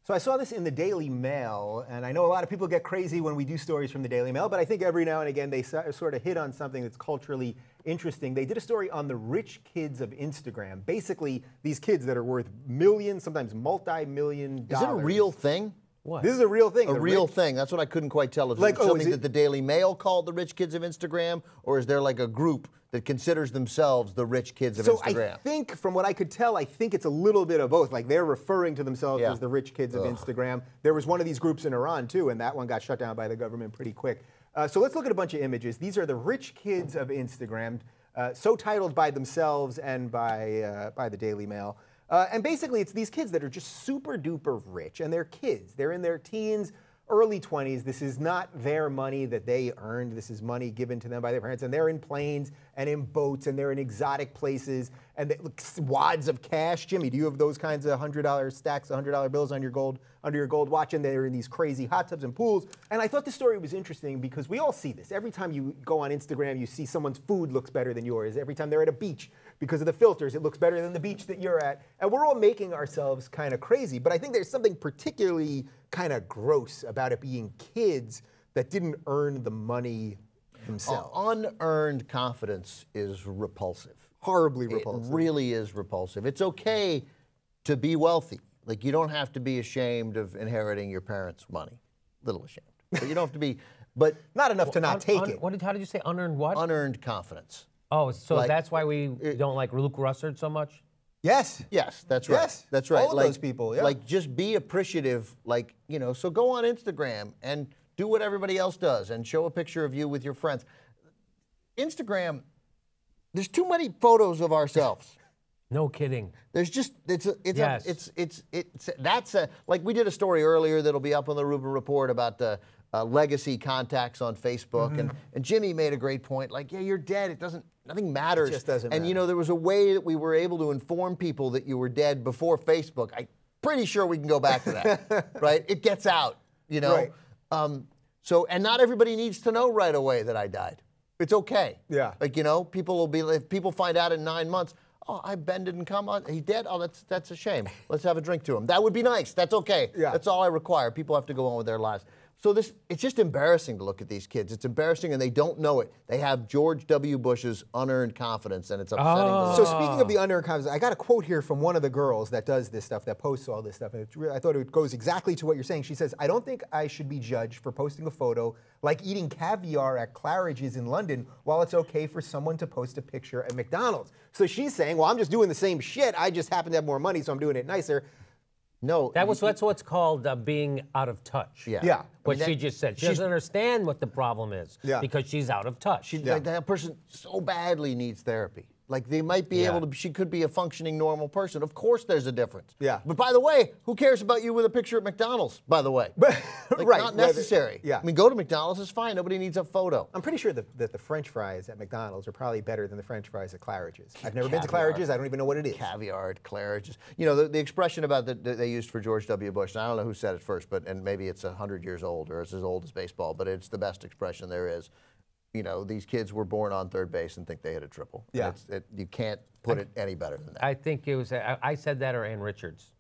So I saw this in the Daily Mail, and I know a lot of people get crazy when we do stories from the Daily Mail, but I think every now and again they sort of hit on something that's culturally interesting. They did a story on the rich kids of Instagram. Basically, these kids that are worth millions, sometimes multi-million dollars. Is it a real thing? What? This is a real thing. A real thing. That's what I couldn't quite tell. Is it something that the Daily Mail called the rich kids of Instagram, or is there like a group that considers themselves the rich kids of Instagram? I think, from what I could tell, I think it's a little bit of both. Like, they're referring to themselves as the rich kids of Instagram. There was one of these groups in Iran, too, and that one got shut down by the government pretty quick. So let's look at a bunch of images. These are the rich kids of Instagram, so titled by themselves and by the Daily Mail. And basically, it's these kids that are just super duper rich, and they're kids. They're in their teens, early 20s. This is not their money that they earned. This is money given to them by their parents, and they're in planes and in boats, and they're in exotic places, and they look wads of cash. Jimmy, do you have those kinds of $100 stacks, $100 bills on your gold, under your gold watch? And they're in these crazy hot tubs and pools. And I thought this story was interesting because we all see this. Every time you go on Instagram, you see someone's food looks better than yours. Every time they're at a beach, because of the filters, it looks better than the beach that you're at. And we're all making ourselves kind of crazy. But I think there's something particularly kind of gross about it being kids that didn't earn the money themselves. Unearned confidence is repulsive. Horribly repulsive. It really is repulsive. It's okay to be wealthy. Like, you don't have to be ashamed of inheriting your parents' money. A little ashamed. But you don't have to be, but not enough to not take it. How did you say unearned what? Unearned confidence. Oh, so like, that's why we don't like Luke Russert so much? Yes. Yes, that's right. Yes. That's right. All of those people, yeah. Like, just be appreciative, like, you know, so go on Instagram and do what everybody else does and show a picture of you with your friends. Instagram, there's too many photos of ourselves. No kidding. There's just, like we did a story earlier that'll be up on the Rubin Report about the legacy contacts on Facebook. And Jimmy made a great point. Like, yeah, you're dead. Nothing matters. It just doesn't matter. And, you know, there was a way that we were able to inform people that you were dead before Facebook. I'm pretty sure we can go back to that, right? It gets out, you know? Right. And not everybody needs to know right away that I died. It's okay. Yeah. Like, you know, if people find out in 9 months, oh, Ben didn't come on, he's dead? Oh, that's a shame. Let's have a drink to him. That would be nice. That's okay. Yeah. That's all I require. People have to go on with their lives. So it's just embarrassing to look at these kids. It's embarrassing, and they don't know it. They have George W. Bush's unearned confidence, and it's upsetting. Oh. So speaking of the unearned confidence, I got a quote here from one of the girls that does this stuff, that posts all this stuff. And I thought it goes exactly to what you're saying. She says, "I don't think I should be judged for posting a photo like eating caviar at Claridge's in London, while it's okay for someone to post a picture at McDonald's." So she's saying, well, I'm just doing the same shit. I just happen to have more money, so I'm doing it nicer. No, that's what's called being out of touch. Yeah. What she just said. She doesn't understand what the problem is because she's out of touch. Like, that person so badly needs therapy. Like, they might be able to, she could be a functioning normal person. Of course there's a difference. Yeah. But by the way, who cares about you with a picture at McDonald's, by the way? Like, right. Not necessary. Yeah. I mean, go to McDonald's, it's fine. Nobody needs a photo. I'm pretty sure that the French fries at McDonald's are probably better than the French fries at Claridge's. I've never been to Claridge's. I don't even know what it is. Caviar at Claridge's. You know, the expression about that they used for George W. Bush, and I don't know who said it first, and maybe it's 100 years old or it's as old as baseball, but it's the best expression there is. You know, these kids were born on third base and think they hit a triple. Yeah. You can't put it any better than that. I think it was, I said that or Ann Richards.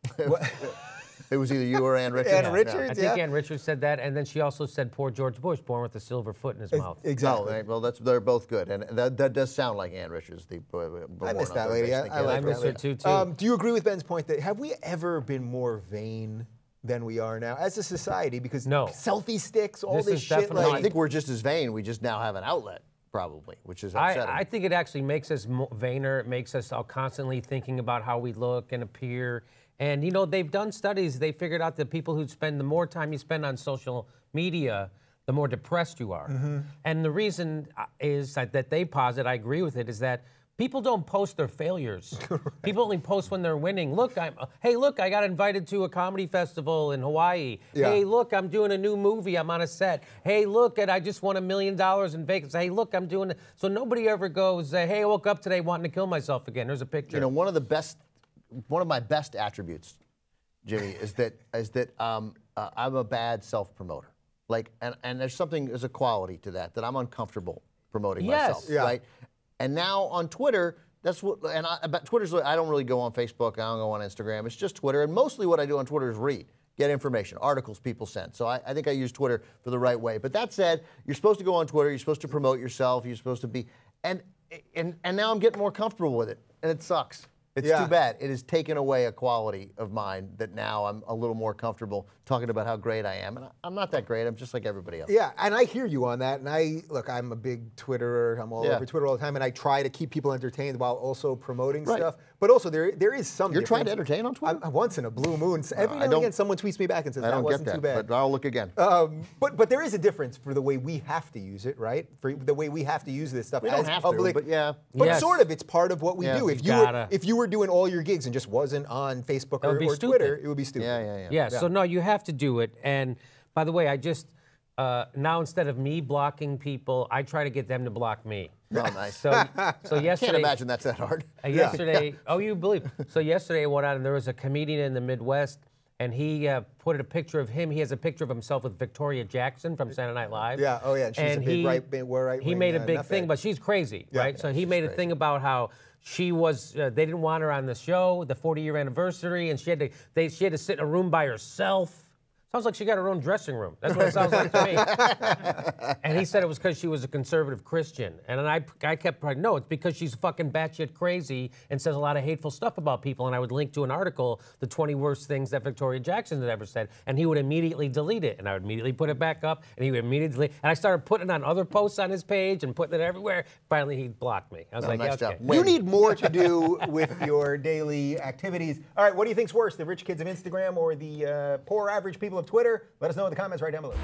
It was either you or Ann Richards. Ann Richards, I think Ann Richards said that, and then she also said poor George Bush, born with a silver foot in his mouth. Exactly. Oh, well, they're both good, and that does sound like Ann Richards. I miss that lady. I like miss her too. Do you agree with Ben's point that have we ever been more vain than we are now as a society? Because selfie sticks, all this shit. No, I think we're just as vain. We just now have an outlet, probably, which is upsetting. I think it actually makes us vainer. It makes us all constantly thinking about how we look and appear. And, you know, they've done studies. They figured out that people who spend, the more time you spend on social media, the more depressed you are. And the reason is that they posit, I agree with it, is that people don't post their failures. People only post when they're winning. Look, hey, look, I got invited to a comedy festival in Hawaii. Yeah. Hey, look, I'm doing a new movie. I'm on a set. Hey, look, I just won $1 million in Vegas. Hey, look, I'm doing it. So nobody ever goes, hey, I woke up today wanting to kill myself again. There's a picture. You know, one of my best attributes, Jimmy, is that I'm a bad self-promoter. Like, and there's a quality to that I'm uncomfortable promoting myself, right? And now on Twitter, Twitter's, I don't really go on Facebook, I don't go on Instagram, it's just Twitter, and mostly what I do on Twitter is read. get information, articles people send. So I think I use Twitter for the right way. But that said, you're supposed to go on Twitter. You're supposed to promote yourself. You're supposed to be, and now I'm getting more comfortable with it, and it sucks. It's too bad. It has taken away a quality of mine that now I'm a little more comfortable talking about how great I am. And I'm not that great. I'm just like everybody else. Yeah, and I hear you on that. And look, I'm a big Twitterer. I'm all over Twitter all the time. And I try to keep people entertained while also promoting stuff. But also, there is some You're trying to entertain on Twitter? Once in a blue moon. Every now and again, someone tweets me back and says, that wasn't too bad. But I'll look again. But there is a difference for the way we have to use it, right? For the way we have to use this stuff We as don't have public. to, but yeah. But sort of, it's part of what we do. Yeah. If you were doing all your gigs and just wasn't on Facebook or stupid. Twitter, it would be stupid. Yeah, so no, you have to do it. And by the way, I just, now instead of me blocking people, I try to get them to block me. Oh, nice. So yesterday. I can't imagine that's that hard. Yesterday, oh, you believe. So yesterday I went out and there was a comedian in the Midwest and he put a picture of him. He has a picture of himself with Victoria Jackson from Saturday Night Live. Yeah, oh yeah, and she's a big right He made a big thing, but she's crazy, right? So he made a thing about how she was, they didn't want her on the show, the 40-year anniversary, and she had to sit in a room by herself. Sounds like she got her own dressing room. That's what it sounds like to me. And he said it was because she was a conservative Christian. And then I kept writing, no, it's because she's fucking batshit crazy and says a lot of hateful stuff about people. And I would link to an article, the 20 worst things that Victoria Jackson had ever said. And he would immediately delete it. And I would immediately put it back up. And he would immediately delete it. And I started putting it on other posts on his page and putting it everywhere. Finally, he blocked me. I was like, nice okay. job. You need more to do with your daily activities. All right, what do you think's worse, the rich kids of Instagram or the poor average people of Twitter? Let us know in the comments right down below.